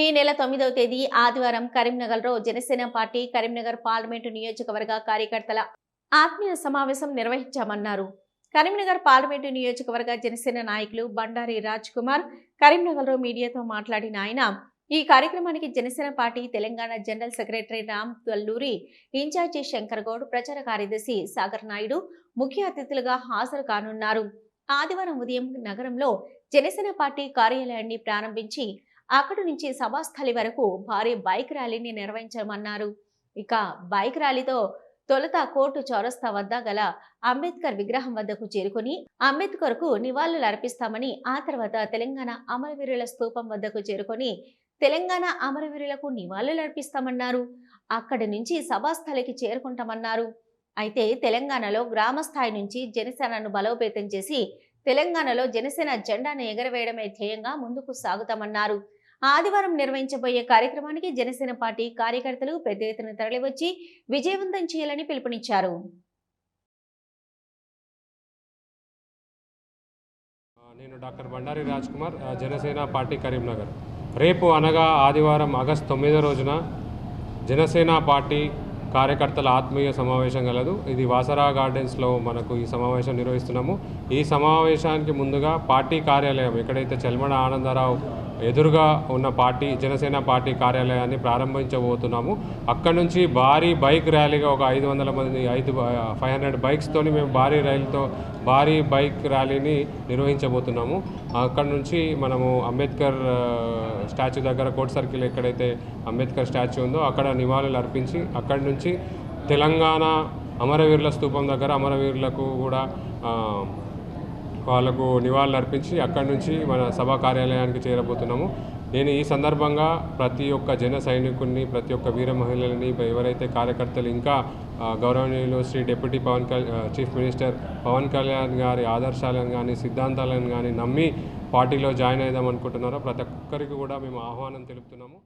ఈ నెల 9వ తేదీ ఆదివారం కరీంనగర్లో జనసేన పార్టీ కరీంనగర్ పార్లమెంటు నియోజకవర్గ కార్యకర్తల ఆత్మీయ సమావేశం నిర్వహించామన్నారు. కరీంనగర్ పార్లమెంటు నియోజకవర్గ జనసేన నాయకులు బండారి రాజ్ కుమార్ కరీంనగర్లో మీడియాతో మాట్లాడిన ఆయన ఈ కార్యక్రమానికి Janasena party Telangana general secretary Ram Talluri, in-charge Shankar Goud, ప్రచార కార్యదర్శి సాగర్ నాయుడు ముఖ్య అతిథులుగా హాజరు కానున్నారు. ఆదివారం ఉదయం నగరంలో జనసేన పార్టీ కార్యాలయాన్ని ప్రారంభించి అక్కడి నుంచి సభాస్థలి వరకు భారీ బైక్ ర్యాలీని నిర్వహించమన్నారు. ఇక బైక్ ర్యాలీతో తొలుత కోర్టు చౌరస్తా వద్ద గల అంబేద్కర్ విగ్రహం వద్దకు చేరుకుని అంబేద్కర్కు నివాళులు అర్పిస్తామని, ఆ తర్వాత తెలంగాణ అమరవీరుల స్తూపం వద్దకు చేరుకొని తెలంగాణ అమరవీరులకు నివాళులు అర్పిస్తామన్నారు. అక్కడి నుంచి సభాస్థలికి చేరుకుంటామన్నారు. అయితే తెలంగాణలో గ్రామ స్థాయి నుంచి జనసేనను బలోపేతం చేసి తెలంగాణలో జనసేన జెండాను ఎగరవేయడమే ధ్యేయంగా ముందుకు సాగుతామన్నారు. ఆదివారం నిర్వహించబోయే కార్యక్రమానికి జనసేన పార్టీ కార్యకర్తలు పెద్ద ఎత్తున తరలివచ్చి విజయవంతం చేయాలని పిలుపునిచ్చారు. నేను డాక్టర్ బండారి రాజ్ కుమార్, జనసేన పార్టీ కరీంనగర్. రేపు అనగా ఆదివారం ఆగస్టు 9వ రోజున జనసేన పార్టీ కార్యకర్తల ఆత్మీయ సమావేశం కలదు. ఇది వాసరా గార్డెన్స్లో మనకు ఈ సమావేశం నిర్వహిస్తున్నాము. ఈ సమావేశానికి ముందుగా పార్టీ కార్యాలయం ఎక్కడైతే చెల్మడ ఆనందరావు ఎదురుగా ఉన్న జనసేన పార్టీ కార్యాలయాన్ని ప్రారంభించబోతున్నాము. అక్కడి నుంచి భారీ బైక్ ర్యాలీగా ఒక 500 మంది 500 బైక్స్తోని మేము భారీ బైక్ ర్యాలీని నిర్వహించబోతున్నాము. అక్కడి నుంచి మనము అంబేద్కర్ స్టాచ్యూ దగ్గర కోర్ట్ సర్కిల్ ఎక్కడైతే అంబేద్కర్ స్టాచ్యూ ఉందో అక్కడ నివాళులు అర్పించి అక్కడి నుంచి తెలంగాణ అమరవీరుల స్తూపం దగ్గర అమరవీరులకు కూడా వాళ్ళకు నివాళులు అర్పించి అక్కడి నుంచి మన సభా కార్యాలయానికి చేరబోతున్నాము. నేను ఈ సందర్భంగా ప్రతి ఒక్క జన సైనికుల్ని, ప్రతి ఒక్క వీర మహిళలని, ఎవరైతే కార్యకర్తలు ఇంకా గౌరవనీయులు Shri deputy chief minister Pavan Kalyan గారి ఆదర్శాలను కానీ సిద్ధాంతాలను కానీ నమ్మి పార్టీలో జాయిన్ అవుదాం అనుకుంటున్నారో ప్రతి ఒక్కరికి కూడా మేము ఆహ్వానం తెలుపుతున్నాము.